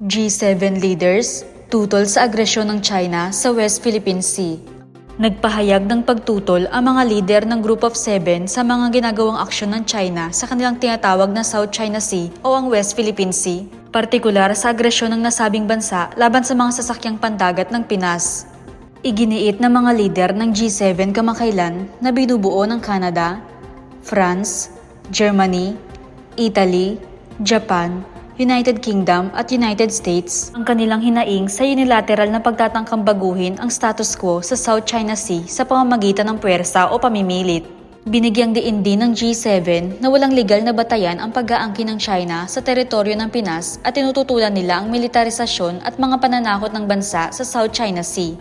G7 leaders tutol sa agresyon ng China sa West Philippine Sea. Nagpahayag ng pagtutol ang mga lider ng Group of Seven sa mga ginagawang aksyon ng China sa kanilang tinatawag na South China Sea o ang West Philippine Sea, partikular sa agresyon ng nasabing bansa laban sa mga sasakyang pandagat ng Pinas. Iginiit ng mga lider ng G7 kamakailan na binubuo ng Canada, France, Germany, Italy, Japan, United Kingdom at United States ang kanilang hinaing sa unilateral na pagtatangkang baguhin ang status quo sa South China Sea sa pamamagitan ng puwersa o pamimilit. Binigyang diin din ng G7 na walang legal na batayan ang pag-aangkin ng China sa teritoryo ng Pinas at tinututulan nila ang militarisasyon at mga pananakot ng bansa sa South China Sea.